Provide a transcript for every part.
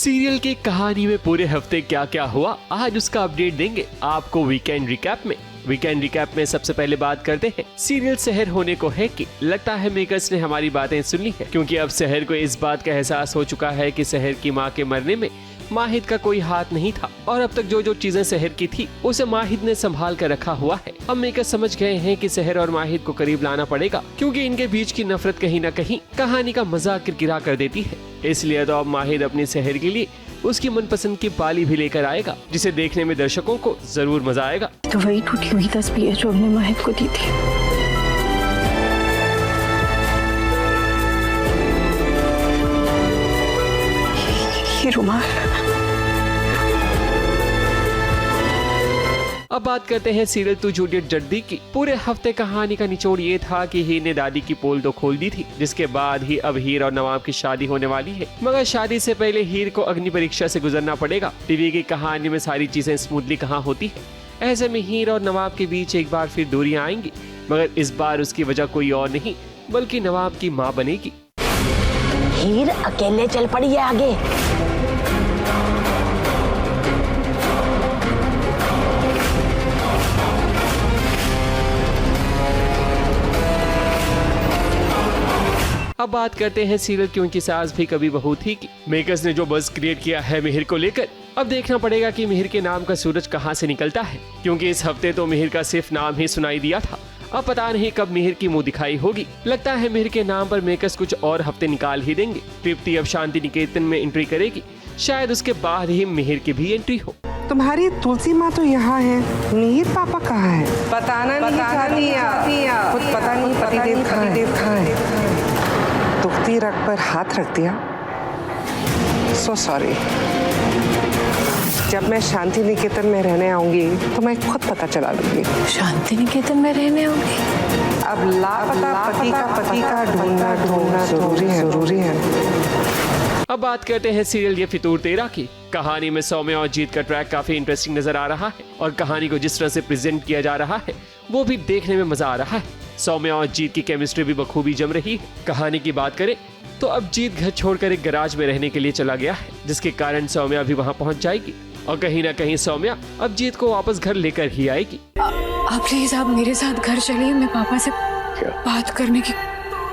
Serial की कहानी में पूरे हफ्ते क्या क्या हुआ, आज उसका अपडेट देंगे आपको वीकेंड रिकैप में। वीकेंड रिकैप में सबसे पहले बात करते हैं सीरियल शहर होने को है कि लगता है मेकर्स ने हमारी बातें सुन ली है, क्योंकि अब शहर को इस बात का एहसास हो चुका है कि शहर की मां के मरने में माहिद का कोई हाथ नहीं था और अब तक जो जो चीजें शहर की थी उसे माहिद ने संभाल कर रखा हुआ है। अब मेकर्स समझ गए हैं कि शहर और माहिद को करीब लाना पड़ेगा, क्योंकि इनके बीच की नफरत कहीं न कहीं कहानी का मजा किरकिरा कर देती है। इसलिए तो अब माहिद अपनी शहर के लिए उसकी मनपसंद की बाली भी लेकर आएगा, जिसे देखने में दर्शकों को जरूर मजा आएगा। तो वही टूटी हुई तस्वीर जो हमने माहिद को दी थी। ये रुमाल। अब बात करते हैं सीरियल टू जूलियट जल्दी की। पूरे हफ्ते कहानी का निचोड़ ये था कि हीर ने दादी की पोल तो खोल दी थी, जिसके बाद ही अब हीर और नवाब की शादी होने वाली है। मगर शादी से पहले हीर को अग्नि परीक्षा से गुजरना पड़ेगा। टीवी की कहानी में सारी चीजें स्मूथली कहाँ होती है। ऐसे में हीर और नवाब के बीच एक बार फिर दूरियां आएंगी, मगर इस बार उसकी वजह कोई और नहीं बल्कि नवाब की माँ बनेगी। हीर अकेले चल पड़ी है आगे। अब बात करते हैं सीरियल क्यों की सास भी कभी बहू थी की। मेकर्स ने जो बज़ क्रिएट किया है मिहिर को लेकर, अब देखना पड़ेगा कि मिहिर के नाम का सूरज कहां से निकलता है, क्योंकि इस हफ्ते तो मिहिर का सिर्फ नाम ही सुनाई दिया था। अब पता नहीं कब मिहिर की मुंह दिखाई होगी। लगता है मिहिर के नाम पर मेकर्स कुछ और हफ्ते निकाल ही देंगे। तृप्ति अब शांति निकेतन में एंट्री करेगी, शायद उसके बाद ही मिहिर की भी एंट्री हो। तुम्हारी तुलसी माँ तो यहाँ है, मिहिर पापा कहाँ है? बताना नहीं खुद पता नहीं पतिदेव कहाँ है। दुखती रग पर हाथ रख दिया। So sorry. जब मैं शांति निकेतन में रहने आऊंगी तो मैं खुद पता चला लूंगी। शांति निकेतन में रहने आऊंगी। अब लापता पति का ढूंढना जरूरी है। अब बात करते हैं सीरियल ये फितूर तेरा की। कहानी में सौम्या और जीत का ट्रैक काफी इंटरेस्टिंग नजर आ रहा है और कहानी को जिस तरह से प्रेजेंट किया जा रहा है वो भी देखने में मजा आ रहा है। सौम्या और जीत की केमिस्ट्री भी बखूबी जम रही है। कहानी की बात करें तो अब जीत घर छोड़कर एक गैराज में रहने के लिए चला गया है, जिसके कारण सौम्या भी वहां पहुंच जाएगी और कहीं ना कहीं सौम्या अब जीत को वापस घर लेकर ही आएगी। आप प्लीज आप मेरे साथ घर चलिए, मैं पापा से बात करने की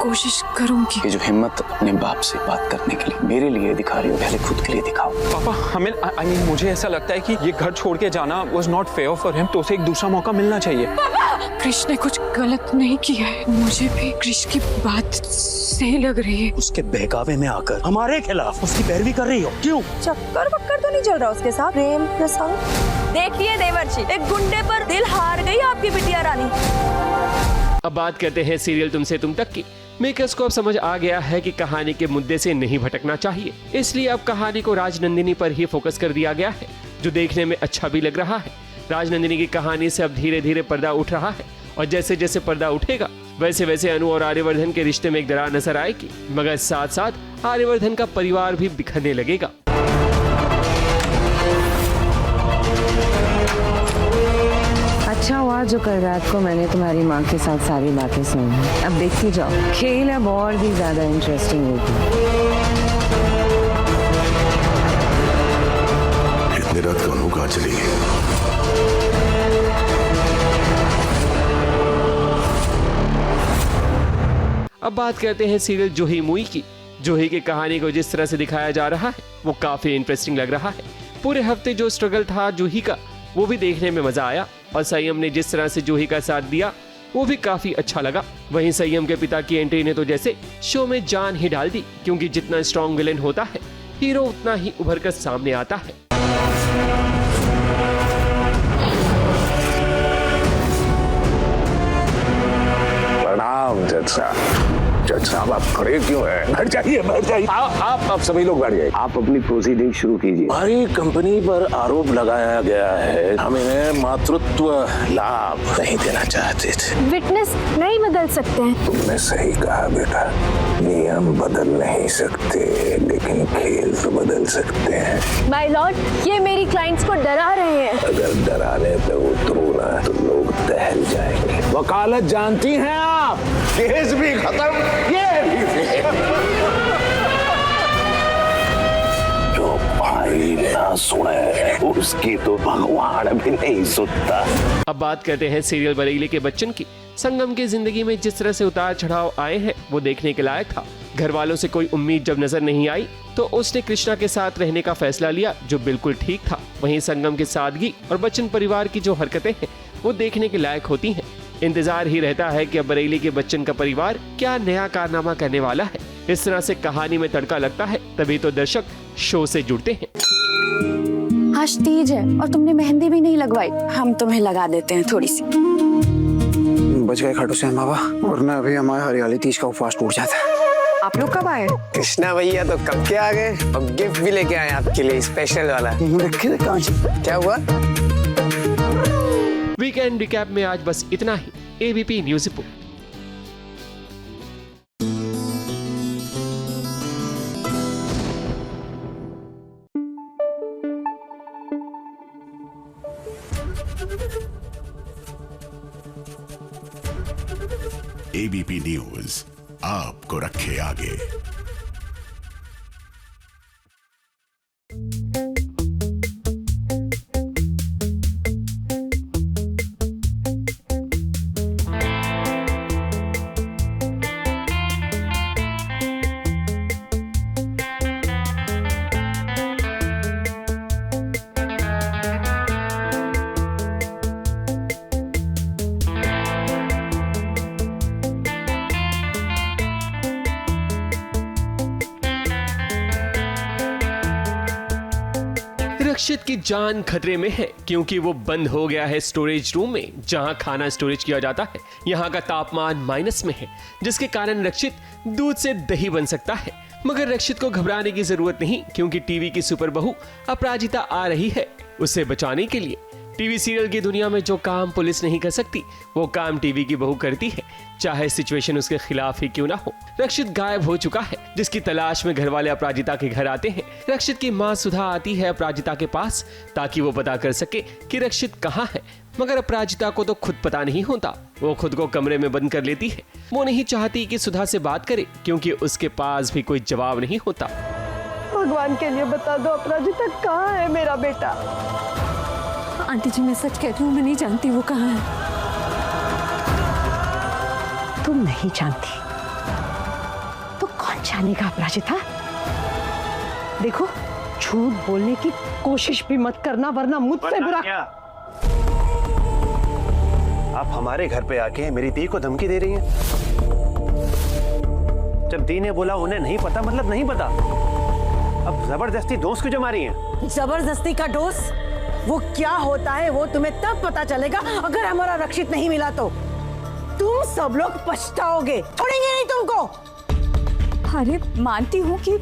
कोशिश करूंगी। ये जो हिम्मत अपने बाप से बात करने के लिए मेरे लिए दिखा रही हो, पहले खुद के लिए दिखाओ। पापा हमें मुझे ऐसा लगता है कि ये घर छोड़ के जाना was not fair for him, तो उसे एक दूसरा मौका मिलना चाहिए। कृष ने कुछ गलत नहीं किया है, मुझे भी कृष की बात सही लग रही है। उसके बहकावे में आकर हमारे खिलाफ उसकी पैरवी कर रही हो, क्यों? चक्कर वक्कर तो नहीं चल रहा उसके साथ? प्रेम प्रसंग देखिए देवर्षि, एक गुंडे पर दिल हार गई आपकी बिटिया रानी। अब बात करते हैं सीरियल तुमसे तुम तक की। मेकर्स को अब समझ आ गया है कि कहानी के मुद्दे से नहीं भटकना चाहिए, इसलिए अब कहानी को राजनंदिनी पर ही फोकस कर दिया गया है, जो देखने में अच्छा भी लग रहा है। राजनंदिनी की कहानी से अब धीरे धीरे पर्दा उठ रहा है और जैसे जैसे पर्दा उठेगा वैसे वैसे अनु और आर्यवर्धन के रिश्ते में एक दरार नजर आएगी, मगर साथ साथ आर्यवर्धन का परिवार भी बिखरने लगेगा। अच्छा हुआ जो कल रात को मैंने तुम्हारी माँ के साथ सारी बातें सुनी। अब देखती जाओ, खेल अब और भी ज्यादा इंटरेस्टिंग होगी। इतनी रात को अनु कहाँ चली गई? अब बात करते हैं सीरियल जूही मूवी की। जूही की कहानी को जिस तरह से दिखाया जा रहा है वो काफी इंटरेस्टिंग लग रहा है। पूरे हफ्ते जो स्ट्रगल था जूही का वो भी देखने में मजा आया और संयम ने जिस तरह से जूही का साथ दिया वो भी काफी अच्छा लगा। वहीं संयम के पिता की एंट्री ने तो जैसे शो में जान ही डाल दी, क्योंकि जितना स्ट्रॉन्ग विलेन होता है हीरो उतना ही उभर कर सामने आता है। प्रणाम जज साहब, आप खड़े क्यों हैं? बैठ जाइए। आप सभी लोग बैठ जाइए। आप अपनी प्रोसीडिंग शुरू कीजिए। हमारी कंपनी पर आरोप लगाया गया है, हम इन्हें मातृत्व लाभ नहीं देना चाहते थे। विटनेस नहीं बदल सकते हैं। तुमने सही कहा बेटा, नियम बदल नहीं सकते लेकिन खेल तो बदल सकते हैं। माय लॉर्ड, ये मेरी क्लाइंट्स को डरा रहे हैं। अगर डराने पे उतरो ना तो लोग दहल जाएंगे। वकालत जानती हैं आप, केस भी खत्म, ये भी जो सुने, उसकी तो भगवान भी नहीं सुनता। अब बात करते हैं सीरियल बरेली के बच्चन की। संगम की जिंदगी में जिस तरह से उतार चढ़ाव आए हैं वो देखने के लायक था। घर वालों से कोई उम्मीद जब नजर नहीं आई तो उसने कृष्णा के साथ रहने का फैसला लिया, जो बिल्कुल ठीक था। वहीं संगम की सादगी और बच्चन परिवार की जो हरकतें हैं वो देखने के लायक होती हैं। इंतजार ही रहता है कि अब बरेली के बच्चन का परिवार क्या नया कारनामा करने वाला है। इस तरह से कहानी में तड़का लगता है, तभी तो दर्शक शो से जुड़ते हैं। आज तीज है और तुमने मेहंदी भी नहीं लगवाई, हम तुम्हें लगा देते हैं थोड़ी सी। बच गए खाटू श्याम बाबा, वरना अभी हमारा हरियाली तीज का उपवास टूट जाता है। आप लोग कब आए? कृष्णा भैया तो कब के आ गए और गिफ्ट भी लेके आए आपके लिए, स्पेशल वाला। रखे थे कांच। क्या हुआ? वीकेंड रिकैप में आज बस इतना ही। ABP news report. ABP news आपको रखे आगे। रक्षित की जान खतरे में है क्योंकि वो बंद हो गया है स्टोरेज रूम में, जहां खाना स्टोरेज किया जाता है। यहां का तापमान माइनस में है, जिसके कारण रक्षित दूध से दही बन सकता है। मगर रक्षित को घबराने की जरूरत नहीं, क्योंकि टीवी की सुपर बहू अपराजिता आ रही है उसे बचाने के लिए। टीवी सीरियल की दुनिया में जो काम पुलिस नहीं कर सकती वो काम टीवी की बहू करती है, चाहे सिचुएशन उसके खिलाफ ही क्यों ना हो। रक्षित गायब हो चुका है, जिसकी तलाश में घर वाले अपराजिता के घर आते हैं। रक्षित की मां सुधा आती है अपराजिता के पास ताकि वो पता कर सके कि रक्षित कहाँ है, मगर अपराजिता को तो खुद पता नहीं होता। वो खुद को कमरे में बंद कर लेती है। वो नहीं चाहती कि सुधा से बात करे, क्योंकि उसके पास भी कोई जवाब नहीं होता। भगवान के लिए बता दो अपराजिता कहाँ है मेरा बेटा? आंटी जी मैं सच कहती हूँ, मैं नहीं जानती वो कहाँ है। तुम नहीं जानती तो कौन जानेगा अपराजिता? देखो, झूठ बोलने की कोशिश भी मत करना, वरना मुझसे बुरा। आप हमारे घर पे आके मेरी दी को धमकी दे रही हैं। जब दी ने बोला उन्हें नहीं पता, मतलब नहीं पता। अब जबरदस्ती डोज क्यों जमा रही हैं? जबरदस्ती का डोज वो क्या होता है वो तुम्हें तब पता चलेगा, अगर हमारा रक्षित नहीं मिला तो। तुम सब लोग पछताओगे, छोड़ेंगे नहीं तुमको। अरे मानती हूँ कि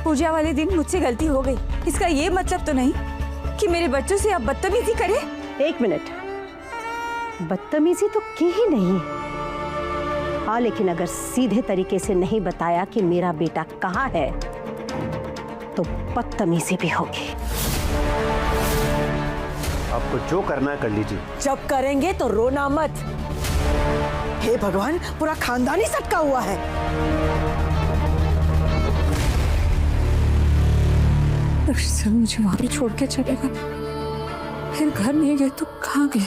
पूजा वाले दिन मुझसे गलती हो गई, इसका ये मतलब तो नहीं कि मेरे बच्चों से आप बदतमीजी करें। एक मिनट, बदतमीजी तो की ही नहीं। हाँ, लेकिन अगर सीधे तरीके से नहीं बताया कि मेरा बेटा कहाँ है तो बदतमीजी भी होगी। आपको जो करना है कर लीजिए। जब करेंगे तो रोना मत। हे भगवान, पूरा खानदान ही सटका हुआ है। सर मुझे वहां पे छोड़ के चलेगा, फिर घर नहीं गए तो कहाँ गए?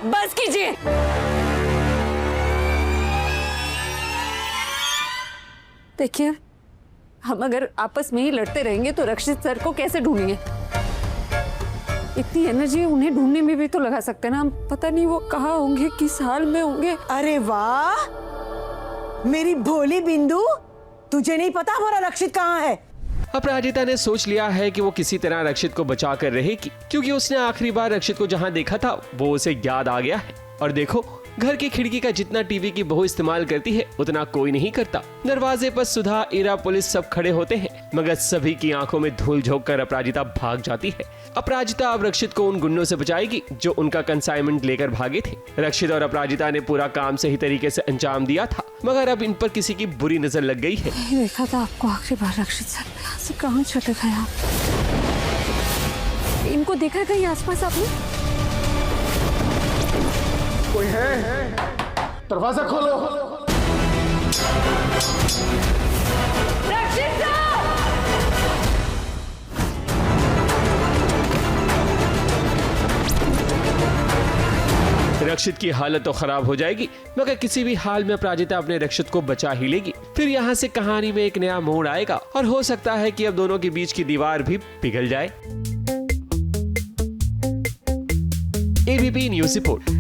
बस कीजिए। देखिए, हम अगर आपस में ही लड़ते रहेंगे तो रक्षित सर को कैसे ढूंढेंगे? इतनी एनर्जी उन्हें ढूंढने में भी तो लगा सकते हैं ना। हम पता नहीं वो कहाँ होंगे, किस हाल में होंगे। अरे वाह, मेरी भोली बिंदु, तुझे नहीं पता हमारा रक्षित कहाँ है? अपराजिता ने सोच लिया है कि वो किसी तरह रक्षित को बचा कर रहेगी, क्योंकि उसने आखिरी बार रक्षित को जहां देखा था वो उसे याद आ गया है। और देखो, घर की खिड़की का जितना टीवी की बहू इस्तेमाल करती है उतना कोई नहीं करता। दरवाजे पर सुधा, इरा, पुलिस सब खड़े होते हैं, मगर सभी की आंखों में धूल झोंक कर अपराजिता भाग जाती है। अपराजिता अब रक्षित को उन गुंडों से बचाएगी जो उनका कंसाइनमेंट लेकर भागे थे। रक्षित और अपराजिता ने पूरा काम सही तरीके से अंजाम दिया था, मगर अब इन पर किसी की बुरी नजर लग गई है। देखा था आपको आखिरी बार रक्षित सर, यहाँ से कहाँ चले गए आप? इनको देखा कहीं आसपास आपने? कोई है? दरवाजा खोलो। रक्षित की हालत तो खराब हो जाएगी, मगर किसी भी हाल में अपराजिता अपने रक्षित को बचा ही लेगी। फिर यहाँ से कहानी में एक नया मोड़ आएगा और हो सकता है कि अब दोनों के बीच की दीवार भी पिघल जाए। ABP news report.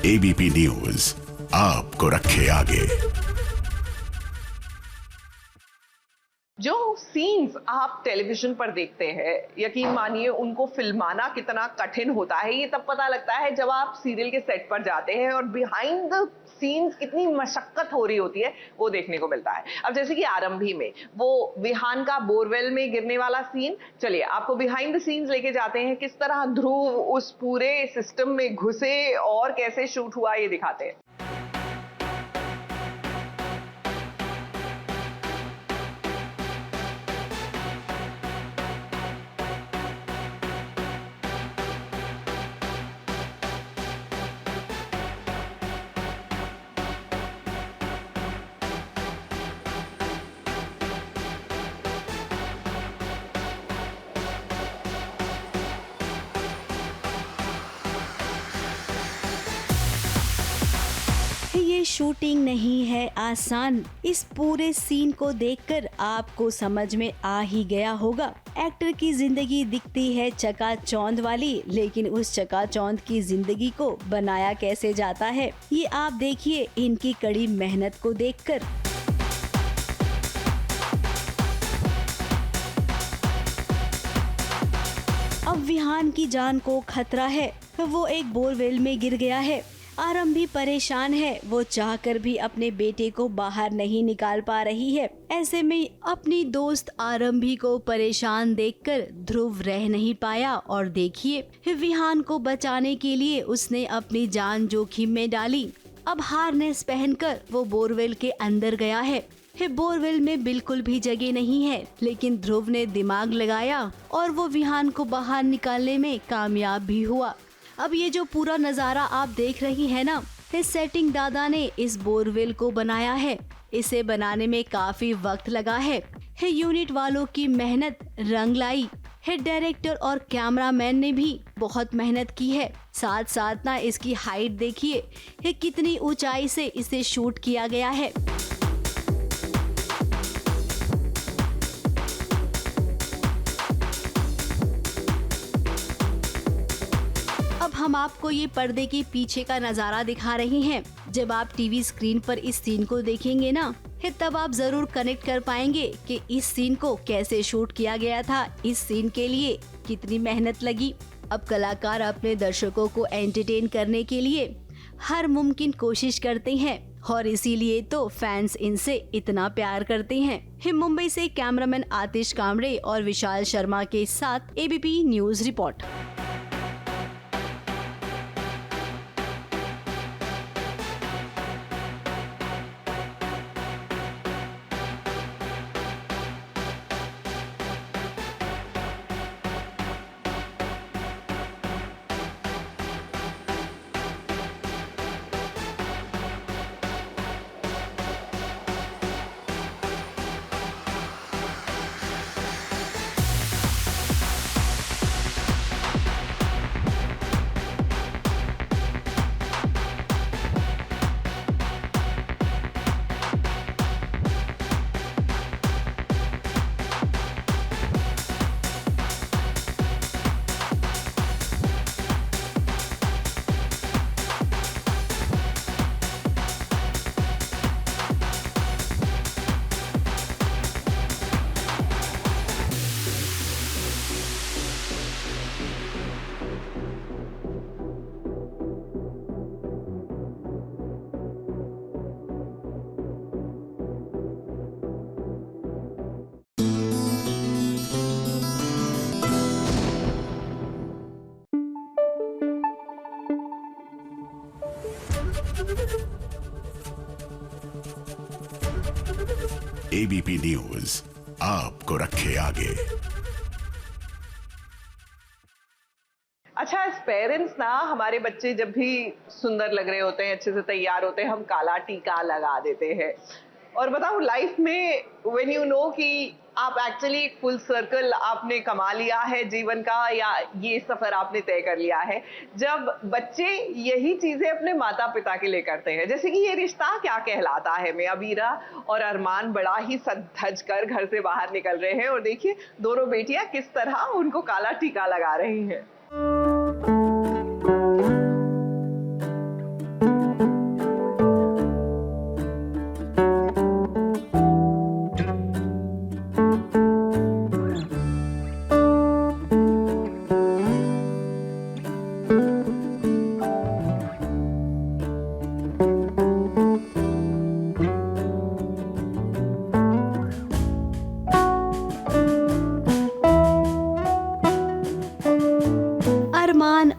ABP news आपको रखे आगे। जो सीन्स आप टेलीविजन पर देखते हैं, यकीन मानिए उनको फिल्माना कितना कठिन होता है ये तब पता लगता है जब आप सीरियल के सेट पर जाते हैं और बिहाइंड द सीन्स कितनी मशक्कत हो रही होती है वो देखने को मिलता है। अब जैसे कि आरंभी में वो विहान का बोरवेल में गिरने वाला सीन, चलिए आपको बिहाइंड द सीन्स लेके जाते हैं, किस तरह ध्रुव उस पूरे सिस्टम में घुसे और कैसे शूट हुआ ये दिखाते हैं। ये शूटिंग नहीं है आसान। इस पूरे सीन को देखकर आपको समझ में आ ही गया होगा। एक्टर की जिंदगी दिखती है चकाचौंध वाली, लेकिन उस चकाचौंध की जिंदगी को बनाया कैसे जाता है ये आप देखिए इनकी कड़ी मेहनत को देखकर। अब विहान की जान को खतरा है, वो एक बोरवेल में गिर गया है। आरंभी परेशान है, वो चाहकर भी अपने बेटे को बाहर नहीं निकाल पा रही है। ऐसे में अपनी दोस्त आरंभी को परेशान देखकर ध्रुव रह नहीं पाया और देखिए विहान को बचाने के लिए उसने अपनी जान जोखिम में डाली। अब हार्नेस पहनकर वो बोरवेल के अंदर गया है। बोरवेल में बिल्कुल भी जगह नहीं है, लेकिन ध्रुव ने दिमाग लगाया और वो विहान को बाहर निकालने में कामयाब भी हुआ। अब ये जो पूरा नज़ारा आप देख रही है ना, इस सेटिंग दादा ने इस बोरवेल को बनाया है। इसे बनाने में काफी वक्त लगा है। यूनिट वालों की मेहनत रंग लाई है। डायरेक्टर और कैमरामैन ने भी बहुत मेहनत की है। साथ साथ ना इसकी हाइट देखिए कितनी ऊंचाई से इसे शूट किया गया है। अब हम आपको ये पर्दे के पीछे का नजारा दिखा रहे हैं। जब आप टीवी स्क्रीन पर इस सीन को देखेंगे ना, तब आप जरूर कनेक्ट कर पाएंगे कि इस सीन को कैसे शूट किया गया था, इस सीन के लिए कितनी मेहनत लगी। अब कलाकार अपने दर्शकों को एंटरटेन करने के लिए हर मुमकिन कोशिश करते हैं और इसीलिए तो फैंस इनसे इतना प्यार करते हैं। मुंबई से कैमरामैन आतिश कामड़े और विशाल शर्मा के साथ ABP news report. ABP news आपको रखे आगे। अच्छा, एज पेरेंट्स ना, हमारे बच्चे जब भी सुंदर लग रहे होते हैं, अच्छे से तैयार होते हैं, हम काला टीका लगा देते हैं। और बताओ, लाइफ में व्हेन यू नो कि आप एक्चुअली एक फुल सर्कल आपने कमा लिया है जीवन का, या ये सफर आपने तय कर लिया है, जब बच्चे यही चीजें अपने माता पिता के लिए करते हैं। जैसे कि ये रिश्ता क्या कहलाता है में अबीरा और अरमान बड़ा ही सज धज कर घर से बाहर निकल रहे हैं, और देखिए दोनों बेटियां किस तरह उनको काला टीका लगा रही हैं।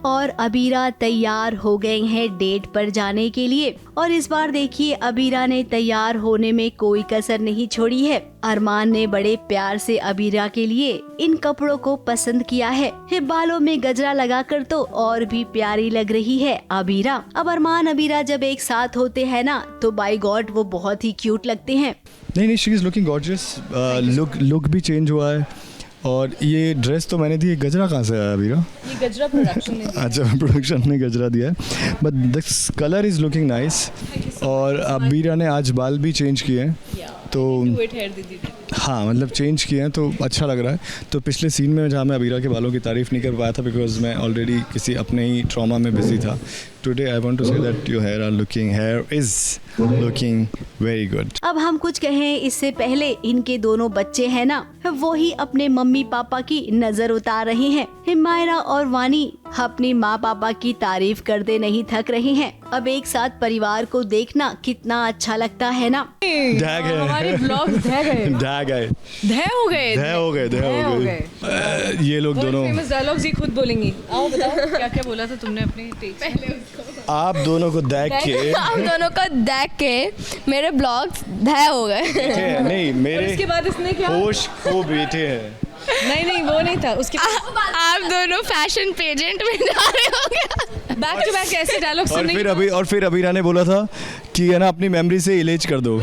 और अबीरा तैयार हो गए हैं डेट पर जाने के लिए। और इस बार देखिए, अबीरा ने तैयार होने में कोई कसर नहीं छोड़ी है। अरमान ने बड़े प्यार से अबीरा के लिए इन कपड़ों को पसंद किया है। बालों में गजरा लगाकर तो और भी प्यारी लग रही है अबीरा। अब अरमान अबीरा जब एक साथ होते हैं ना, तो बाय गॉड वो बहुत ही क्यूट लगते हैं। नहीं, she is looking gorgeous. Look भी चेंज हुआ है। और ये ड्रेस तो मैंने दी, गजरा कहाँ से आया अबीरा? ये गजरा प्रोडक्शन ने दिया। अच्छा, प्रोडक्शन ने गजरा दिया है, but the colour is looking nice. और अबीरा ने आज बाल भी चेंज किए हैं, तो हाँ, मतलब चेंज किए हैं तो अच्छा लग रहा है। तो पिछले सीन में जहाँ मैं अबीरा के बालों की तारीफ़ नहीं कर पाया था, बिकॉज मैं ऑलरेडी किसी अपने ही ट्रॉमा में बिजी था। Today I want to say that your hair is looking very good. अब हम कुछ कहें इससे पहले, इनके दोनों बच्चे हैं ना, वो ही अपने मम्मी पापा की नजर उतार रहे हैं। मायरा और वानी अपनी माँ पापा की तारीफ करते नहीं थक रहे हैं। अब एक साथ परिवार को देखना कितना अच्छा लगता है ना। हमारे ब्लॉग्स हो गए। ये लोग दोनों फेमस डायलॉग्स ही खुद बोलेंगी। आओ बताओ, क्या क्या बोला था तुमने अपने टेक पहले? आप दोनों को देख के मेरे ब्लॉग्स धै हो गए। नहीं, मेरे उसके बाद इसने क्या होश खो बैठे हैं। नहीं, वो नहीं था। उसके आप दोनों फैशन पेजेंट में जा रहे हो। बैक टू बैक ऐसे डायलॉग सुनने। और फिर अबीरा ने बोला था कि है ना, अपनी मेमोरी से इलेज कर दो।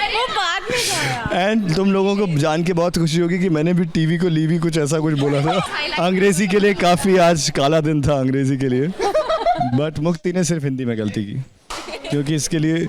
वो बात नहीं था। एंड तुम लोगों को जान के बहुत खुशी होगी कि मैंने भी टीवी को लीवी कुछ ऐसा कुछ बोला था। अंग्रेजी के लिए काफ़ी आज काला दिन था अंग्रेजी के लिए, बट मुक्ति ने सिर्फ हिंदी में गलती की, क्योंकि इसके लिए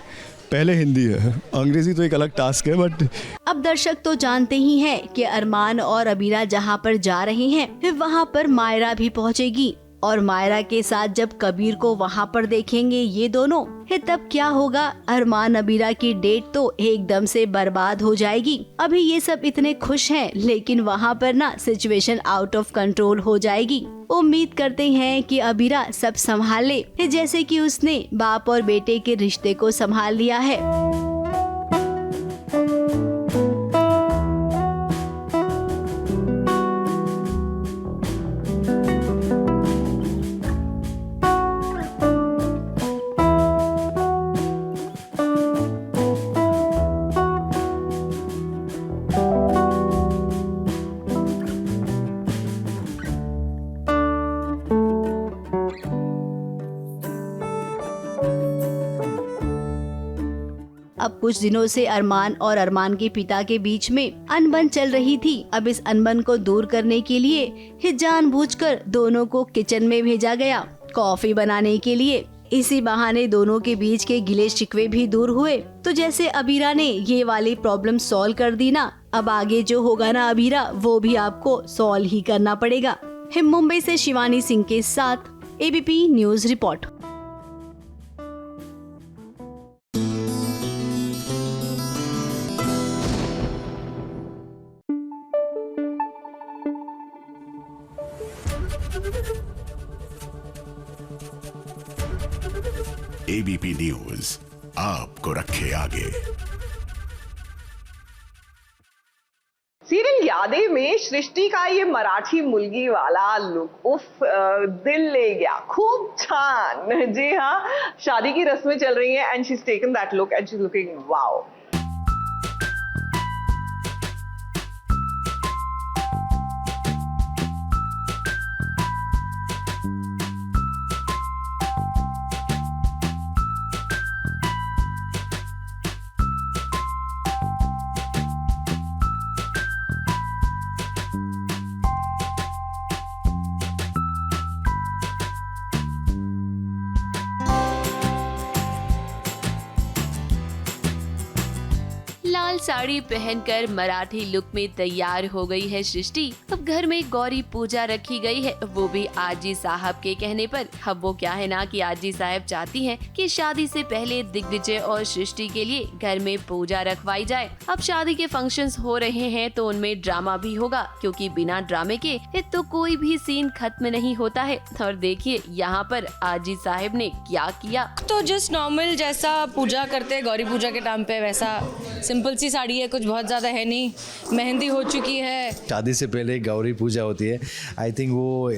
पहले हिंदी है, अंग्रेजी तो एक अलग टास्क है। बट अब दर्शक तो जानते ही हैं कि अरमान और अबीरा जहां पर जा रहे हैं, वहां पर मायरा भी पहुंचेगी। और मायरा के साथ जब कबीर को वहां पर देखेंगे ये दोनों, तब क्या होगा? अरमान अबीरा की डेट तो एकदम से बर्बाद हो जाएगी। अभी ये सब इतने खुश हैं, लेकिन वहां पर ना सिचुएशन आउट ऑफ कंट्रोल हो जाएगी। उम्मीद करते हैं कि अबीरा सब संभाल ले, जैसे कि उसने बाप और बेटे के रिश्ते को संभाल लिया है। अब कुछ दिनों से अरमान और अरमान के पिता के बीच में अनबन चल रही थी। अब इस अनबन को दूर करने के लिए जानबूझकर दोनों को किचन में भेजा गया कॉफी बनाने के लिए। इसी बहाने दोनों के बीच के गिले शिकवे भी दूर हुए। तो जैसे अबीरा ने ये वाली प्रॉब्लम सॉल्व कर दी ना, अब आगे जो होगा ना अबीरा, वो भी आपको सॉल्व ही करना पड़ेगा। मुंबई से शिवानी सिंह के साथ ABP news report. ABP news आपको रखे आगे। सीरियल याद शादी में सृष्टि का ये मराठी मुलगी वाला लुक उफ दिल ले गया, खूब छान। जी हाँ, शादी की रस्में चल रही हैं and she is taken that look and she is looking wow. लाल साड़ी पहनकर मराठी लुक में तैयार हो गई है सृष्टि। अब घर में गौरी पूजा रखी गई है, वो भी आजी साहब के कहने पर। अब वो क्या है ना कि आजी साहब चाहती हैं कि शादी से पहले दिग्विजय और सृष्टि के लिए घर में पूजा रखवाई जाए। अब शादी के फंक्शंस हो रहे हैं तो उनमें ड्रामा भी होगा, क्योंकि बिना ड्रामे के तो कोई भी सीन खत्म नहीं होता है। और देखिए यहाँ पर आजी साहब ने क्या किया। तो जस्ट नॉर्मल जैसा पूजा करते हैं गौरी पूजा के टाइम पे, वैसा सिंपल सी साड़ी है, कुछ बहुत ज़्यादा है नहीं। मेहंदी हो चुकी है। शादी से पहले गौरी पूजा होती है। आई थिंक वो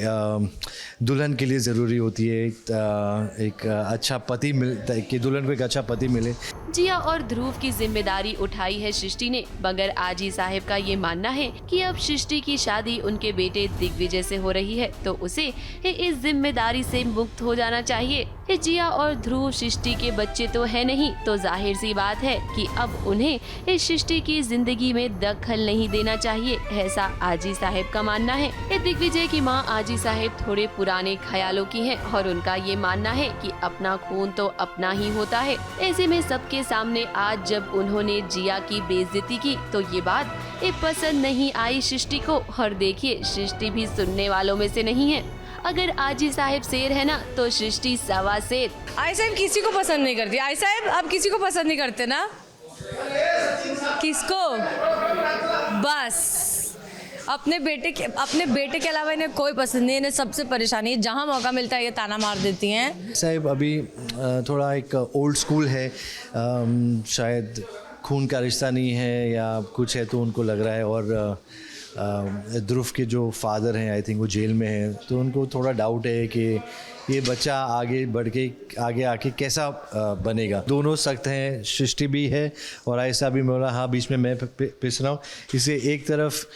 दुल्हन के लिए ज़रूरी होती है। एक अच्छा पति मिलता है कि दुल्हन को एक अच्छा पति मिले। जिया और ध्रुव की जिम्मेदारी उठाई है सृष्टि ने, मगर आजी साहब का ये मानना है कि अब सृष्टि की शादी उनके बेटे दिग्विजय से हो रही है तो उसे इस जिम्मेदारी से मुक्त हो जाना चाहिए। जिया और ध्रुव सृष्टि के बच्चे तो है नहीं, तो जाहिर सी बात है कि अब उन्हें इस सृष्टि की जिंदगी में दखल नहीं देना चाहिए, ऐसा आजी साहब का मानना है। दिग्विजय की मां आजी साहब थोड़े पुराने ख्यालों की हैं और उनका ये मानना है कि अपना खून तो अपना ही होता है। ऐसे में सबके सामने आज जब उन्होंने जिया की बेइज्जती की तो ये बात पसंद नहीं आई सृष्टि को। और देखिए सृष्टि भी सुनने वालों में से नहीं है। अगर आजी साहब शेर है ना तो सृष्टि सवा शेर। आई साहब किसी को पसंद नहीं करती। आई साहब आप किसी को पसंद नहीं करते ना? किसको? बस अपने बेटे के अलावा इन्हें कोई पसंद नहीं है। इन्हें सबसे परेशानी है, जहाँ मौका मिलता है ये ताना मार देती हैं। साहब अभी थोड़ा एक ओल्ड स्कूल है, शायद खून का रिश्ता नहीं है या कुछ है तो उनको लग रहा है। और ध्रुव के जो फादर हैं आई थिंक वो जेल में हैं, तो उनको थोड़ा डाउट है कि ये बच्चा आगे बढ़ के आगे आके कैसा बनेगा। दोनों सख्त हैं, सृष्टि भी है और ऐसा भी बोला। हाँ, बीच में मैं पिस रहा हूँ। इसे एक तरफ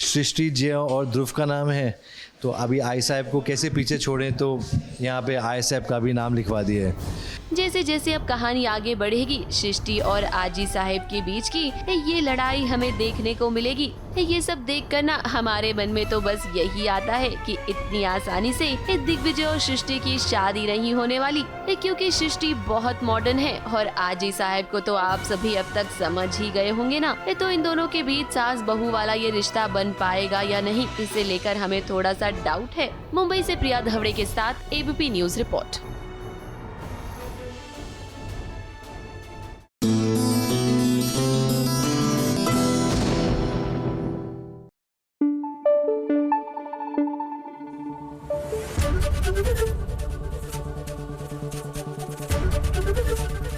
सृष्टि, जिया और ध्रुव का नाम है, तो अभी आई साहब को कैसे पीछे छोड़ें, तो यहाँ पे आई साहब का भी नाम लिखवा दिया है। जैसे जैसे अब कहानी आगे बढ़ेगी सृष्टि और आजी साहब के बीच की ये लड़ाई हमें देखने को मिलेगी। ये सब देखकर ना हमारे मन में तो बस यही आता है कि इतनी आसानी से दिग्विजय और सृष्टि की शादी नहीं होने वाली, क्योंकि सृष्टि बहुत मॉडर्न है और आजी साहब को तो आप सभी अब तक समझ ही गए होंगे ना। तो इन दोनों के बीच सास बहू वाला ये रिश्ता बन पाएगा या नहीं, इसे लेकर हमें थोड़ा सा डाउट है। मुंबई से प्रिया धवड़े के साथ ABP news report.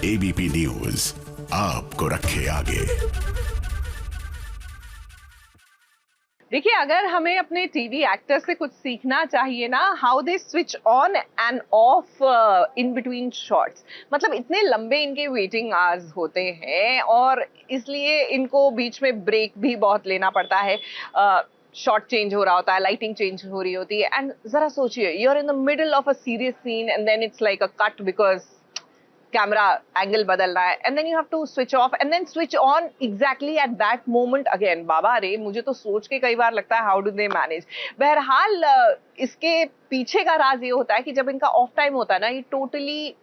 ABP news आपको रखे आगे। देखिए, अगर हमें अपने टीवी एक्टर से कुछ सीखना चाहिए ना, how they switch on end of in between shots. मतलब इतने लंबे इनके वेटिंग आवर्स होते हैं और इसलिए इनको बीच में ब्रेक भी बहुत लेना पड़ता है। शॉट चेंज हो रहा होता है, लाइटिंग चेंज हो रही होती है, एंड जरा सोचिए, you are in the middle of a serious scene and then it's like a cut because camera angle बदल रहा है, and then you have to switch off and then switch on exactly at that moment again. बाबा रे, मुझे तो सोच के कई बार लगता है हाउ डू दे मैनेज। बहरहाल इसके पीछे का राज ये होता है कि जब इनका ऑफ टाइम होता है ना, ये टोटली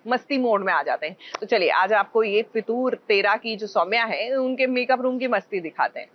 मस्ती मोड में आ जाते हैं। तो चलिए आज आपको ये फितूर तेरा की जो सौम्या है उनके मेकअप रूम की मस्ती दिखाते हैं।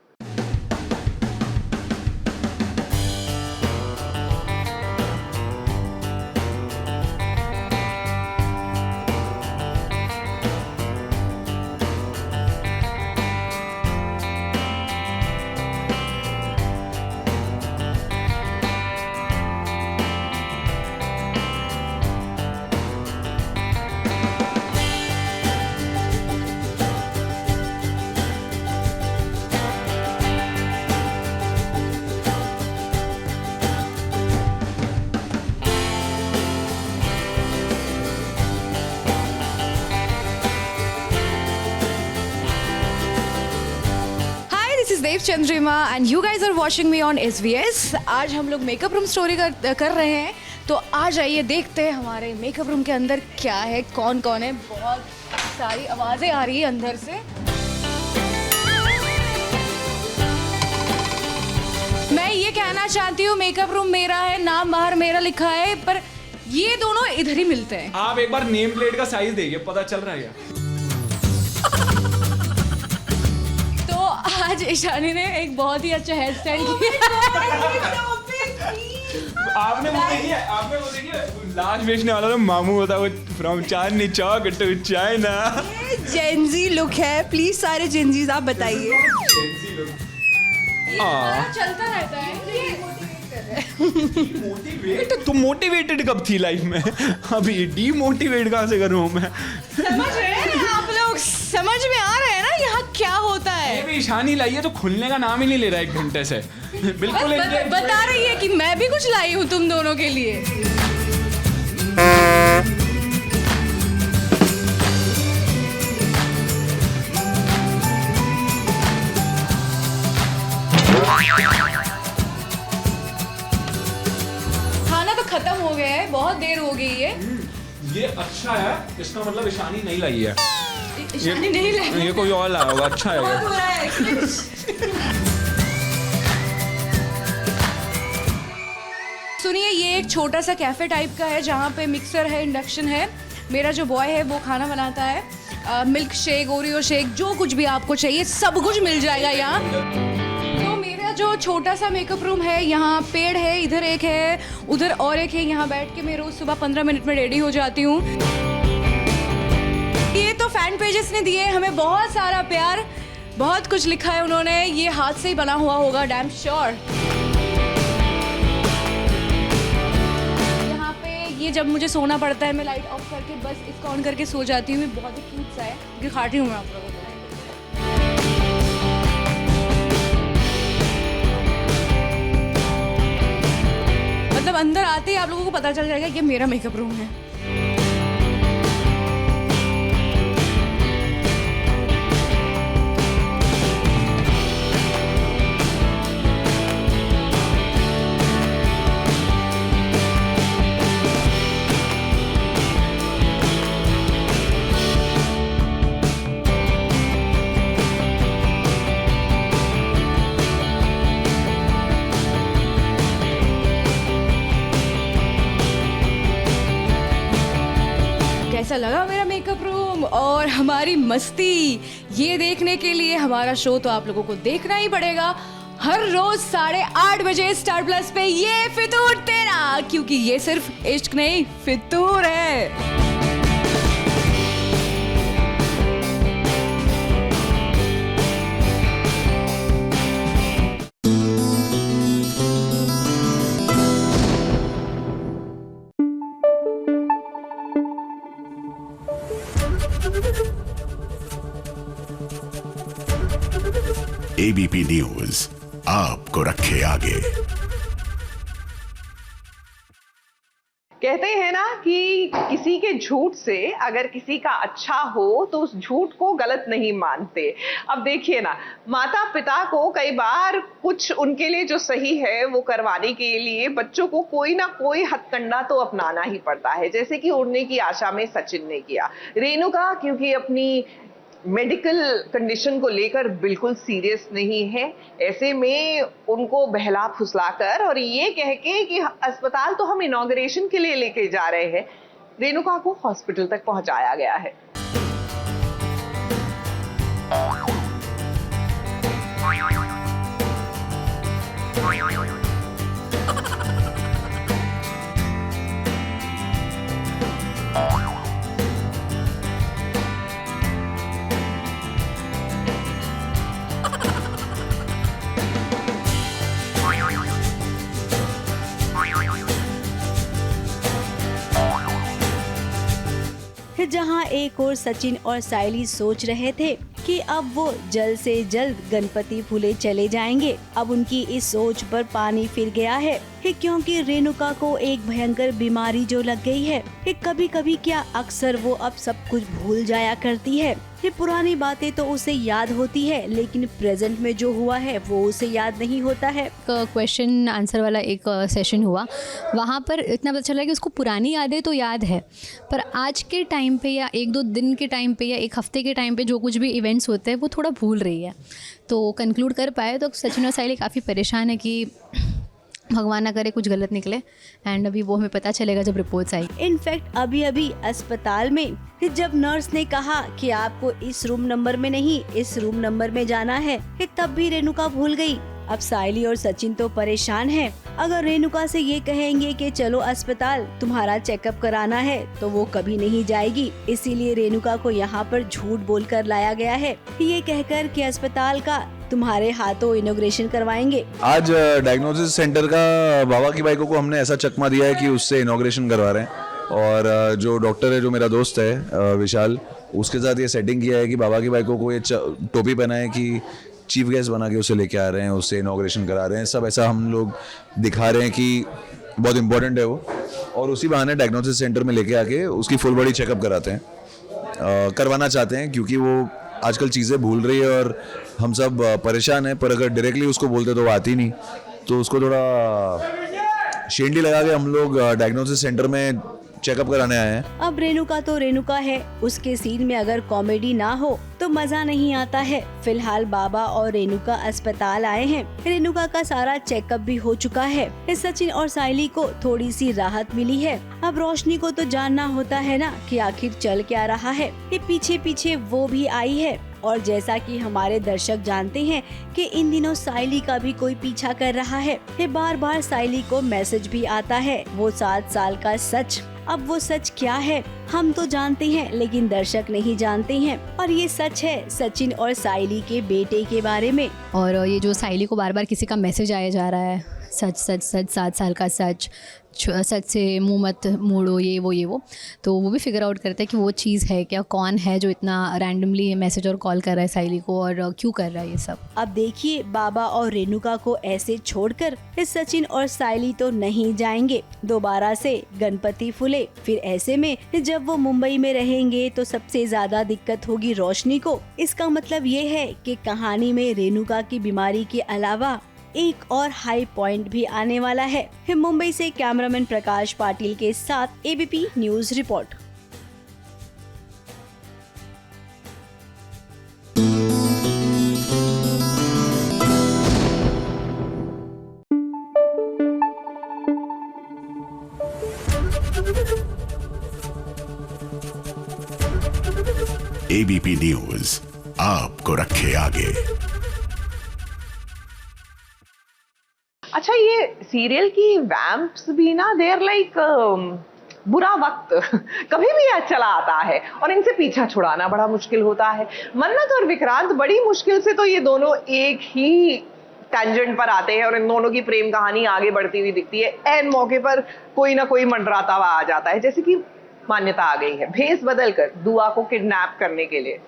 Dev Chandrima and you guys are watching me on SVS। आज हम लोग मेकअप रूम स्टोरी कर रहे हैं, तो आज आइए देखते हैं हमारे मेकअप रूम के अंदर क्या है, कौन कौन है। बहुत सारी आवाज़ें आ रही है अंदर से। मैं ये कहना चाहती हूँ मेकअप रूम मेरा है, नाम बाहर मेरा लिखा है, पर ये दोनों इधर ही मिलते हैं। आप एक बार नेम प्लेट का साइज देखिए, पता चल रहा है क्या? तो आज ईशानी ने एक बहुत ही अच्छा हेयर स्टाइल किया। आपने वो देखी है? आपने वो देखी है? लास्ट बेचने वाला तो मामू होता है, वो from Chandni Chowk to China. Gen Z look है, प्लीज सारे जेंजीज आप बताइए। चलता रहता है। तुम मोटिवेटेड कब थी लाइफ में? अभी डीमोटिवेट कहाँ से करूँ मैं? समझ रहे हैं आप लोग? समझ में आ रहे हैं ना यहाँ क्या होता है? ये भी ईशानी लाई है तो खुलने का नाम ही नहीं ले रहा 1 घंटे से। बिल्कुल बता रही है कि मैं भी कुछ लाई हूँ तुम दोनों के लिए। खाना तो खत्म हो गया है, बहुत देर हो गई है। ये अच्छा है, इसका मतलब ईशानी नहीं लाई है। ईशानी नहीं लाई, ये कोई और लाया होगा। अच्छा है। सुनिए, ये एक छोटा सा कैफे टाइप का है जहाँ पे मिक्सर है, इंडक्शन है। मेरा जो बॉय है वो खाना बनाता है। मिल्क शेक, ओरियो शेक, जो कुछ भी आपको चाहिए सब कुछ मिल जाएगा यहाँ। तो मेरा जो छोटा सा मेकअप रूम है, यहाँ पेड़ है, इधर एक है, उधर और एक है। यहाँ बैठ के मैं रोज सुबह 15 मिनट में रेडी हो जाती हूँ। ये तो फैन पेजेस ने दिए हमें बहुत सारा प्यार, बहुत कुछ लिखा है उन्होंने। ये हाथ से ही बना हुआ होगा, डैम श्योर। यहाँ पे ये जब मुझे सोना पड़ता है, मैं लाइट ऑफ करके बस इसको ऑन करके सो जाती हूँ। बहुत ही क्यूट सा है, दिखाती हूँ मैं आप लोगों को। मतलब अंदर आते ही आप लोगों को पता चल जाएगा ये मेरा मेकअप रूम है। कैसा लगा मेरा मेकअप रूम और हमारी मस्ती? ये देखने के लिए हमारा शो तो आप लोगों को देखना ही पड़ेगा। हर रोज 8:30 बजे स्टार प्लस पे ये फितूर तेरा, क्योंकि ये सिर्फ इश्क नहीं, फितूर है। ABP न्यूज आपको रखे आगे। कहते हैं ना कि किसी के झूठ से अगर किसी का अच्छा हो तो उस झूठ को गलत नहीं मानते। अब देखिए ना, माता पिता को कई बार कुछ उनके लिए जो सही है वो करवाने के लिए बच्चों को कोई ना कोई हथकंडा तो अपनाना ही पड़ता है, जैसे कि उड़ने की आशा में सचिन ने किया। रेणुका क्योंकि अपनी मेडिकल कंडीशन को लेकर बिल्कुल सीरियस नहीं है, ऐसे में उनको बहला फुसलाकर और ये कह के कि अस्पताल तो हम इनॉग्रेशन के लिए लेके जा रहे हैं, रेणुका को हॉस्पिटल तक पहुंचाया गया है। जहां एक और सचिन और सायली सोच रहे थे कि अब वो जल्द से जल्द गणपति फूले चले जाएंगे, अब उनकी इस सोच पर पानी फिर गया है। क्योंकि रेणुका को एक भयंकर बीमारी जो लग गई है। कभी कभी क्या अक्सर वो अब सब कुछ भूल जाया करती है। पुरानी बातें तो उसे याद होती है, लेकिन प्रेजेंट में जो हुआ है वो उसे याद नहीं होता है। क्वेश्चन आंसर वाला एक सेशन हुआ, वहाँ पर इतना पता चला कि उसको पुरानी यादें तो याद है, पर आज के टाइम पे या एक दो दिन के टाइम पे या एक हफ्ते के टाइम पे जो कुछ भी इवेंट्स होते हैं वो थोड़ा भूल रही है। तो कंक्लूड कर पाए तो सचिन और साहिल काफ़ी परेशान है कि भगवान ना करे कुछ गलत निकले, एंड अभी वो हमें पता चलेगा जब रिपोर्ट्स आई। इनफैक्ट अभी अभी अस्पताल में जब नर्स ने कहा कि आपको इस रूम नंबर में नहीं इस रूम नंबर में जाना है, तब भी रेणुका भूल गई। अब साइली और सचिन तो परेशान हैं। अगर रेणुका से ये कहेंगे कि चलो अस्पताल तुम्हारा चेकअप कराना है तो वो कभी नहीं जाएगी। इसीलिए रेणुका को यहाँ पर झूठ बोलकर लाया गया है, ये कहकर कि अस्पताल का तुम्हारे हाथों इनॉग्रेशन करवाएंगे। आज डायग्नोसिस सेंटर का बाबा की बाइकों को हमने ऐसा चकमा दिया है कि उससे इनॉग्रेशन करवा रहे हैं, और जो डॉक्टर है जो मेरा दोस्त है विशाल, उसके साथ ये सेटिंग किया है कि बाबा की बाइकों को ये टोपी पहनाए कि चीफ गेस्ट बना के उसे लेके आ रहे हैं, उससे इनॉग्रेशन करा रहे हैं। सब ऐसा हम लोग दिखा रहे हैं कि बहुत इंपॉर्टेंट है वो, और उसी बहाने डायग्नोसिस सेंटर में लेके आके उसकी फुल बॉडी चेकअप कराते हैं, करवाना चाहते हैं, क्योंकि वो आजकल चीज़ें भूल रही है और हम सब परेशान हैं। पर अगर डायरेक्टली उसको बोलते तो वो आती नहीं, तो उसको थोड़ा शेंडी लगा के हम लोग डायग्नोसिस सेंटर में चेकअप कराने आए हैं। अब रेणुका तो रेणुका है, उसके सीन में अगर कॉमेडी ना हो तो मजा नहीं आता है। फिलहाल बाबा और रेणुका अस्पताल आए हैं। रेणुका का सारा चेकअप भी हो चुका है। सचिन और साइली को थोड़ी सी राहत मिली है। अब रोशनी को तो जानना होता है ना कि आखिर चल क्या रहा है। ये पीछे पीछे वो भी आई है, और जैसा कि हमारे दर्शक जानते हैं कि इन दिनों साइली का भी कोई पीछा कर रहा है। बार बार साइली को मैसेज भी आता है, वो 7 साल का सच। अब वो सच क्या है हम तो जानते हैं, लेकिन दर्शक नहीं जानते हैं, और ये सच है सचिन और साइली के बेटे के बारे में। और ये जो साइली को बार बार किसी का मैसेज आया जा रहा है, सच सच सच 7 साल का सच, सच से मुंह मत मोड़ो, ये वो, तो वो भी फिगर आउट करते हैं कि वो चीज़ है क्या, कौन है जो इतना रैंडमली मैसेज और कॉल कर रहा है साइली को, और क्यों कर रहा है ये सब। अब देखिए बाबा और रेणुका को ऐसे छोड़कर सचिन और साइली तो नहीं जाएंगे। दोबारा से गणपति फूले, फिर ऐसे में जब वो मुंबई में रहेंगे तो सबसे ज्यादा दिक्कत होगी रोशनी को। इसका मतलब ये है कि कहानी में रेणुका की बीमारी के अलावा एक और हाई पॉइंट भी आने वाला है। मुंबई से कैमरामैन प्रकाश पाटिल के साथ ABP news report. ABP news आपको रखे आगे। अच्छा, ये सीरियल की वैम्प्स भी ना देर लाइक बुरा वक्त कभी भी चला आता है और इनसे पीछा छुड़ाना बड़ा मुश्किल होता है। मन्नत और विक्रांत बड़ी मुश्किल से तो ये दोनों एक ही टेंजेंट पर आते हैं और इन दोनों की प्रेम कहानी आगे बढ़ती हुई दिखती है। एन मौके पर कोई ना कोई मंडराता हुआ आ जाता है, जैसे कि मान्यता आ गई है भेस बदलकर दुआ को किडनैप करने के लिए।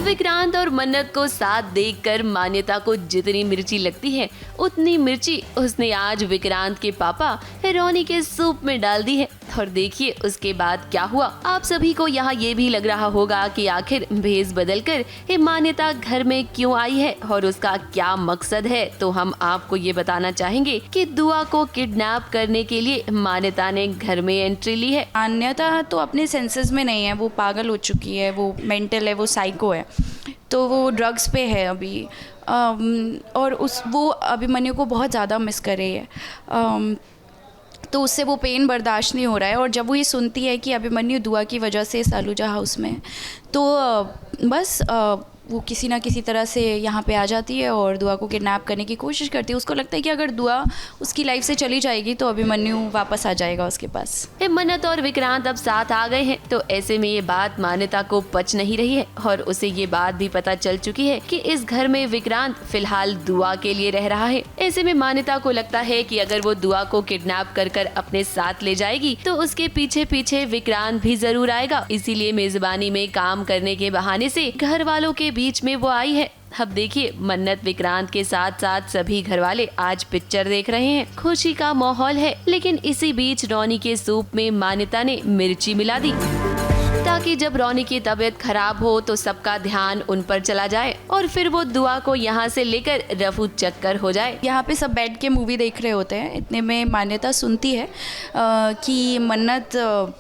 विक्रांत और मन्नत को साथ देखकर मान्यता को जितनी मिर्ची लगती है उतनी मिर्ची उसने आज विक्रांत के पापा रोनी के सूप में डाल दी है। और देखिए उसके बाद क्या हुआ। आप सभी को यहाँ ये भी लग रहा होगा कि आखिर भेस बदलकर ये मान्यता घर में क्यों आई है और उसका क्या मकसद है। तो हम आपको ये बताना चाहेंगे कि दुआ को किडनैप करने के लिए मान्यता ने घर में एंट्री ली है। मान्यता तो अपने सेंसेस में नहीं है, वो पागल हो चुकी है, वो मेंटल है, वो साइको है। तो वो ड्रग्स पे है अभी, और वो अभिमन्यु को बहुत ज़्यादा मिस कर रही है, तो उससे वो पेन बर्दाश्त नहीं हो रहा है। और जब वो ये सुनती है कि अभिमन्यु दुआ की वजह से सालूजा हाउस में, तो बस वो किसी ना किसी तरह से यहाँ पे आ जाती है और दुआ को किडनैप करने की कोशिश करती है। उसको लगता है कि अगर दुआ उसकी लाइफ से चली जाएगी तो अभिमन्यु वापस आ जाएगा उसके पास। मन्नत और विक्रांत अब साथ आ गए हैं, तो ऐसे में ये बात मान्यता को पच नहीं रही है और उसे ये बात भी पता चल चुकी है कि इस घर में विक्रांत फिलहाल दुआ के लिए रह रहा है। ऐसे में मान्यता को लगता है कि अगर वो दुआ को किडनैप कर अपने साथ ले जाएगी तो उसके पीछे पीछे विक्रांत भी जरूर आएगा। इसीलिए मेजबानी में काम करने के बहाने से घर वालों के बीच में वो आई है। अब देखिए, मन्नत विक्रांत के साथ साथ सभी घरवाले आज पिक्चर देख रहे हैं, खुशी का माहौल है। लेकिन इसी बीच रौनी के सूप में मान्यता ने मिर्ची मिला दी ताकि जब रौनी की तबीयत खराब हो तो सबका ध्यान उन पर चला जाए और फिर वो दुआ को यहाँ से लेकर रफू चक्कर हो जाए। यहाँ पे सब बैठ के मूवी देख रहे होते हैं, इतने में मान्यता सुनती है कि मन्नत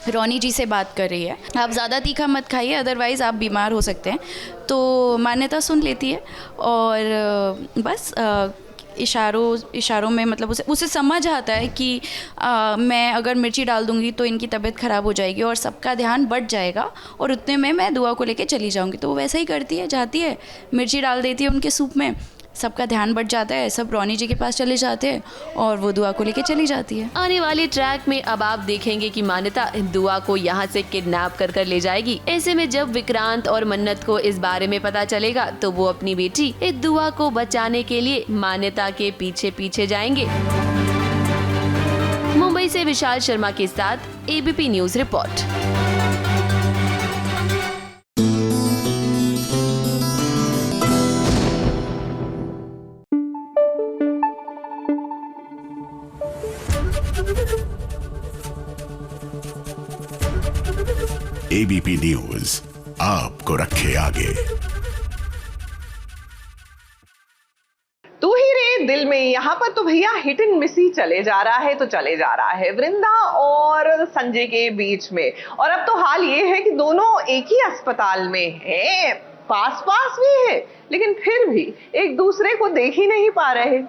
रौनी जी से बात कर रही है, आप ज़्यादा तीखा मत खाइए अदरवाइज़ आप बीमार हो सकते हैं। तो मान्यता सुन लेती है और बस इशारों में मतलब उसे समझ आता है कि मैं अगर मिर्ची डाल दूंगी तो इनकी तबीयत ख़राब हो जाएगी और सबका ध्यान बढ़ जाएगा और उतने में मैं दुआ को लेके चली जाऊंगी। तो वो वैसा ही करती है, जाती है मिर्ची डाल देती है उनके सूप में, सबका ध्यान बढ़ जाता है, सब रौनी जी के पास चले जाते हैं और वो दुआ को लेके चली जाती है। आने वाले ट्रैक में अब आप देखेंगे कि मान्यता दुआ को यहाँ से किडनैप कर ले जाएगी। ऐसे में जब विक्रांत और मन्नत को इस बारे में पता चलेगा तो वो अपनी बेटी इस दुआ को बचाने के लिए मान्यता के पीछे पीछे जाएंगे। मुंबई से विशाल शर्मा के साथ ABP news report. ABP news आपको रखे आगे। तू ही रे दिल में, यहाँ पर तो भैया हिट एंड मिस ही चले जा रहा है, तो चले जा रहा है वृंदा और संजय के बीच में। और अब तो हाल ये है कि दोनों एक ही अस्पताल में हैं, पास पास भी है, लेकिन फिर भी एक दूसरे को देख ही नहीं पा रहे।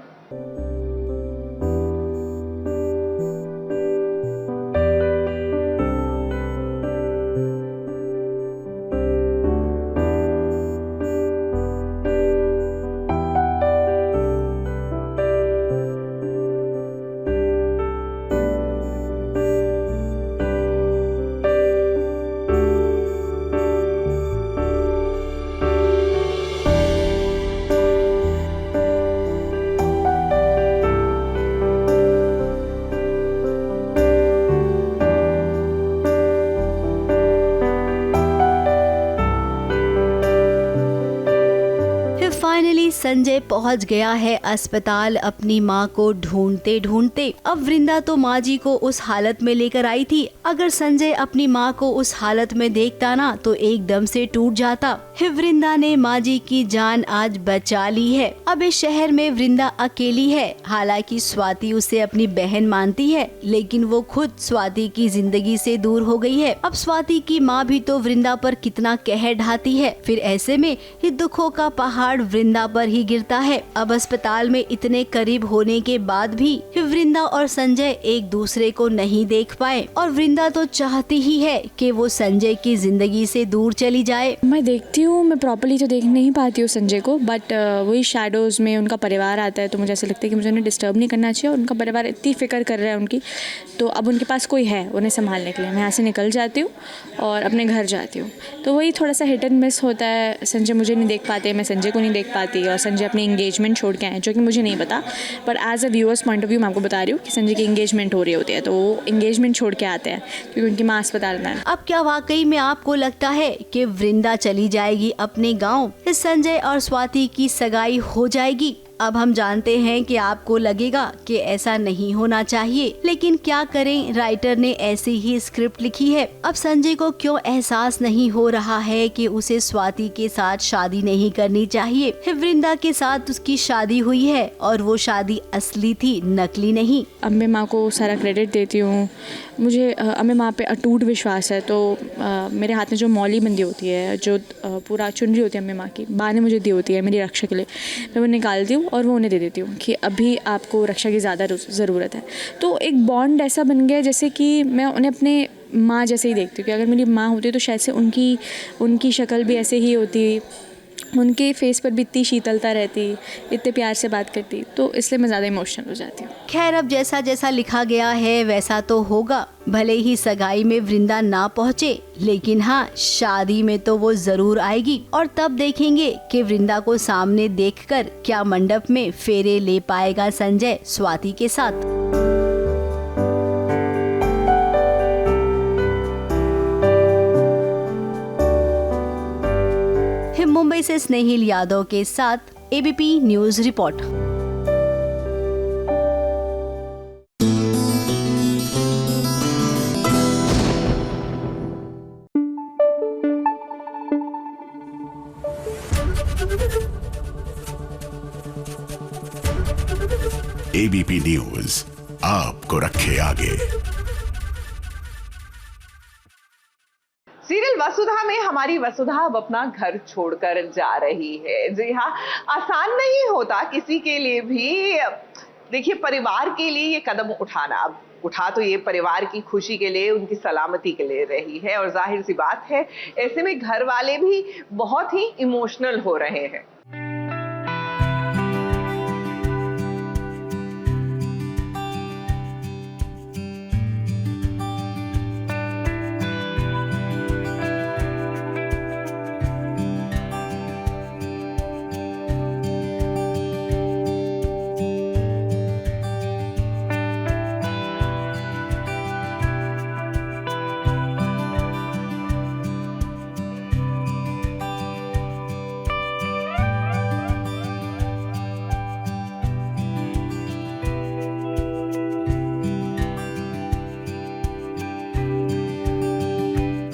संजय पहुंच गया है अस्पताल अपनी माँ को ढूंढते ढूंढते। अब वृंदा तो माँ जी को उस हालत में लेकर आई थी, अगर संजय अपनी माँ को उस हालत में देखता ना तो एकदम से टूट जाता। वृंदा ने माँ जी की जान आज बचा ली है। अब इस शहर में वृंदा अकेली है, हालांकि स्वाति उसे अपनी बहन मानती है, लेकिन वो खुद स्वाति की जिंदगी से दूर हो गई है। अब स्वाति की माँ भी तो वृंदा पर कितना कहर ढाती है, फिर ऐसे में ये दुखों का पहाड़ वृंदा पर ही गिरता है। अब अस्पताल में इतने करीब होने के बाद भी वृंदा और संजय एक दूसरे को नहीं देख पाए और वृंदा तो चाहती ही है कि वो संजय की जिंदगी से दूर चली जाए। मैं देखती हूँ, मैं प्रॉपर्ली तो देख नहीं पाती हूँ संजय को, बट वही शैडोज में उनका परिवार आता है तो मुझे ऐसा लगता है कि मुझे उन्हें डिस्टर्ब नहीं करना चाहिए। और उनका परिवार इतनी फिक्र कर रहा है उनकी, तो अब उनके पास कोई है उन्हें संभालने के लिए। मैं यहाँ से निकल जाती हूँ और अपने घर जाती हूँ, तो वही थोड़ा सा हिट एंड मिस होता है। संजय मुझे नहीं देख पाते, मैं संजय को नहीं देख पाती, और संजय अपनी एंगेजमेंट छोड़ के आए जो कि मुझे नहीं पता, पर as a viewers point of view मैं आपको बता रही हूँ कि संजय की एंगेजमेंट हो रही होती है, तो वो एंगेजमेंट छोड़ के आते हैं क्योंकि उनकी माँ अस्पताल में है। अब क्या वाकई में आपको लगता है कि वृंदा चली जाएगी अपने गाँव, संजय और स्वाति की सगाई हो जाएगी? अब हम जानते हैं कि आपको लगेगा कि ऐसा नहीं होना चाहिए, लेकिन क्या करें, राइटर ने ऐसी ही स्क्रिप्ट लिखी है। अब संजय को क्यों एहसास नहीं हो रहा है कि उसे स्वाति के साथ शादी नहीं करनी चाहिए? वृंदा के साथ उसकी शादी हुई है और वो शादी असली थी, नकली नहीं। अब मैं माँ को सारा क्रेडिट देती हूँ, मुझे हमें माँ पे अटूट विश्वास है, तो मेरे हाथ में जो मौली बंदी होती है, जो पूरा चुनरी होती है अम्मे माँ की, माँ ने मुझे दी होती है मेरी रक्षा के लिए, मैं वो निकालती हूँ और वो उन्हें दे देती हूँ कि अभी आपको रक्षा की ज़्यादा ज़रूरत है। तो एक बॉन्ड ऐसा बन गया जैसे कि मैं उन्हें अपने माँ जैसे ही देखती हूँ कि अगर मेरी माँ होती तो शायद से उनकी शक्ल भी ऐसे ही होती, उनके फेस पर भी इतनी शीतलता रहती, इतने प्यार से बात करती, तो इसलिए मैं ज़्यादा इमोशनल हो जाती हूँ। खैर, अब जैसा जैसा लिखा गया है वैसा तो होगा। भले ही सगाई में वृंदा ना पहुँचे, लेकिन हाँ, शादी में तो वो जरूर आएगी और तब देखेंगे कि वृंदा को सामने देखकर क्या मंडप में फेरे ले पाएगा संजय स्वाति के साथ। मुंबई से स्नेहिल यादव के साथ ABP news report. ABP news आपको रखे आगे। सीरियल वसुधा में हमारी वसुधा अब अपना घर छोड़कर जा रही है। जी हाँ, आसान नहीं होता किसी के लिए भी। देखिए, परिवार के लिए ये कदम उठाना, उठा तो ये परिवार की खुशी के लिए, उनकी सलामती के लिए रही है, और जाहिर सी बात है ऐसे में घर वाले भी बहुत ही इमोशनल हो रहे हैं।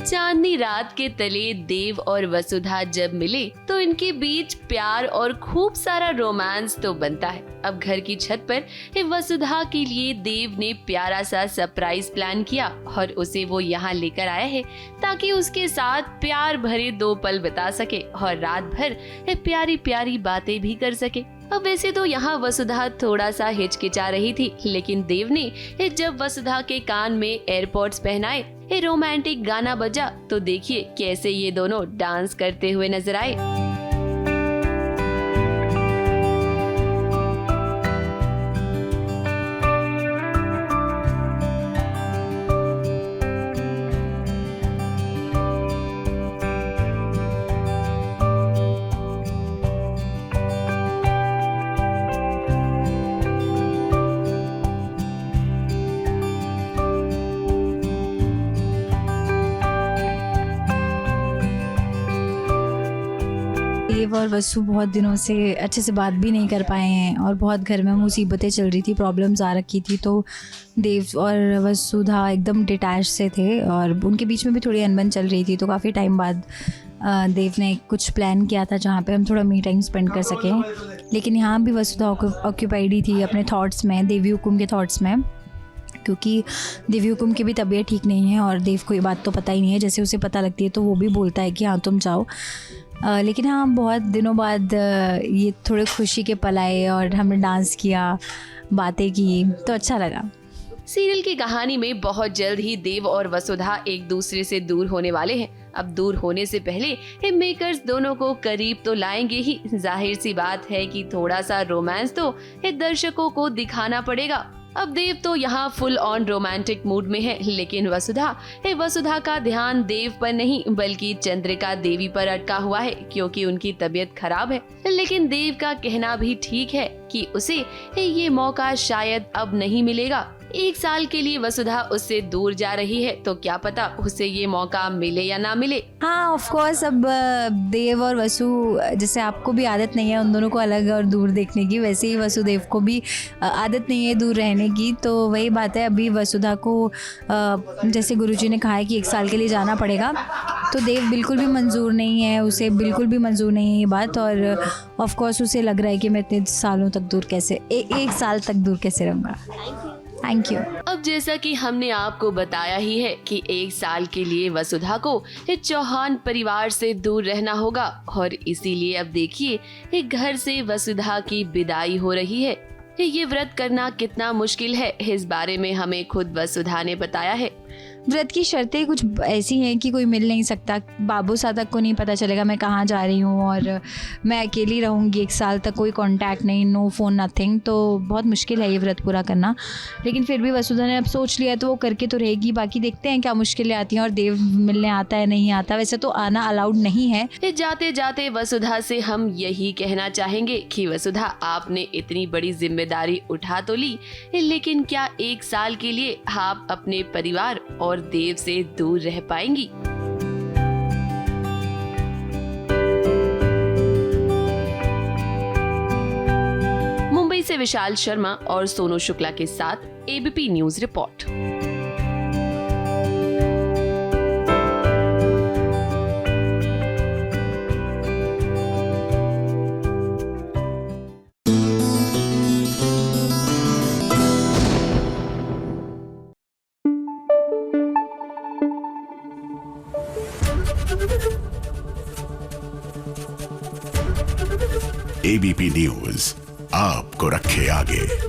चांदनी रात के तले देव और वसुधा जब मिले तो इनके बीच प्यार और खूब सारा रोमांस तो बनता है। अब घर की छत पर वसुधा के लिए देव ने प्यारा सा सरप्राइज प्लान किया और उसे वो यहाँ लेकर आया है ताकि उसके साथ प्यार भरे 2 पल बिता सके और रात भर प्यारी प्यारी बातें भी कर सके। अब वैसे तो यहाँ वसुधा थोड़ा सा हिचकिचा रही थी, लेकिन देव ने जब वसुधा के कान में एयरपॉड्स पहनाए, रोमांटिक गाना बजा, तो देखिए कैसे ये दोनों डांस करते हुए नजर आए। देव और वसु बहुत दिनों से अच्छे से बात भी नहीं कर पाए हैं और बहुत घर में मुसीबतें चल रही थी, प्रॉब्लम्स आ रखी थी, तो देव और वसुधा एकदम डिटैच से थे और उनके बीच में भी थोड़ी अनबन चल रही थी। तो काफ़ी टाइम बाद देव ने कुछ प्लान किया था जहाँ पे हम थोड़ा मी टाइम स्पेंड कर सकें, लेकिन यहाँ भी वसुधा ऑक्यूपाइड ही थी अपने थॉट्स में, देवी हुकुम के थॉट्स में, क्योंकि देवी हुकुम की भी तबीयत ठीक नहीं है और देव को ये बात तो पता ही नहीं है। जैसे उसे पता लगती है तो वो भी बोलता है कि हाँ तुम जाओ। लेकिन हाँ, बहुत दिनों बाद ये थोड़े खुशी के पल आए और हमने डांस किया, बातें की, तो अच्छा लगा। सीरियल की कहानी में बहुत जल्द ही देव और वसुधा एक दूसरे से दूर होने वाले हैं। अब दूर होने से पहले मेकर्स दोनों को करीब तो लाएंगे ही। जाहिर सी बात है कि थोड़ा सा रोमांस तो दर्शकों को दिखाना पड़ेगा। अब देव तो यहाँ फुल ऑन रोमांटिक मूड में है, लेकिन वसुधा का ध्यान देव पर नहीं बल्कि चंद्रिका देवी पर अटका हुआ है, क्योंकि उनकी तबीयत खराब है। लेकिन देव का कहना भी ठीक है कि उसे ये मौका शायद अब नहीं मिलेगा। 1 साल के लिए वसुधा उससे दूर जा रही है, तो क्या पता उसे ये मौका मिले या ना मिले। हाँ, ऑफ कोर्स अब देव और वसु, जैसे आपको भी आदत नहीं है उन दोनों को अलग और दूर देखने की, वैसे ही वसुदेव को भी आदत नहीं है दूर रहने की। तो वही बात है, अभी वसुधा को जैसे गुरुजी ने कहा है कि 1 साल के लिए जाना पड़ेगा, तो देव बिल्कुल भी मंजूर नहीं है, उसे बिल्कुल भी मंजूर नहीं है ये बात। और ऑफ कोर्स उसे लग रहा है कि मैं इतने सालों तक दूर कैसे, 1 साल तक दूर कैसे रहूँगा। Thank you. अब जैसा कि हमने आपको बताया ही है कि 1 साल के लिए वसुधा को इस चौहान परिवार से दूर रहना होगा और इसीलिए अब देखिए घर से वसुधा की विदाई हो रही है। ये व्रत करना कितना मुश्किल है, इस बारे में हमें खुद वसुधा ने बताया है। व्रत की शर्तें कुछ ऐसी हैं कि कोई मिल नहीं सकता, बाबूसा तक को नहीं पता चलेगा मैं कहाँ जा रही हूँ, और मैं अकेली रहूँगी 1 साल तक, कोई कांटेक्ट नहीं, नो फ़ोन नथिंग। तो बहुत मुश्किल है ये व्रत पूरा करना, लेकिन फिर भी वसुधा ने अब सोच लिया तो वो करके तो रहेगी। बाकी देखते हैं क्या मुश्किलें आती हैं और देव मिलने आता है नहीं आता। वैसे तो आना अलाउड नहीं है। जाते जाते वसुधा से हम यही कहना चाहेंगे कि वसुधा, आपने इतनी बड़ी जिम्मेदारी उठा तो ली, लेकिन क्या 1 साल के लिए आप अपने परिवार और देव से दूर रह पाएंगी? मुंबई से विशाल शर्मा और सोनू शुक्ला के साथ ABP news report. ABP news आपको रखे आगे।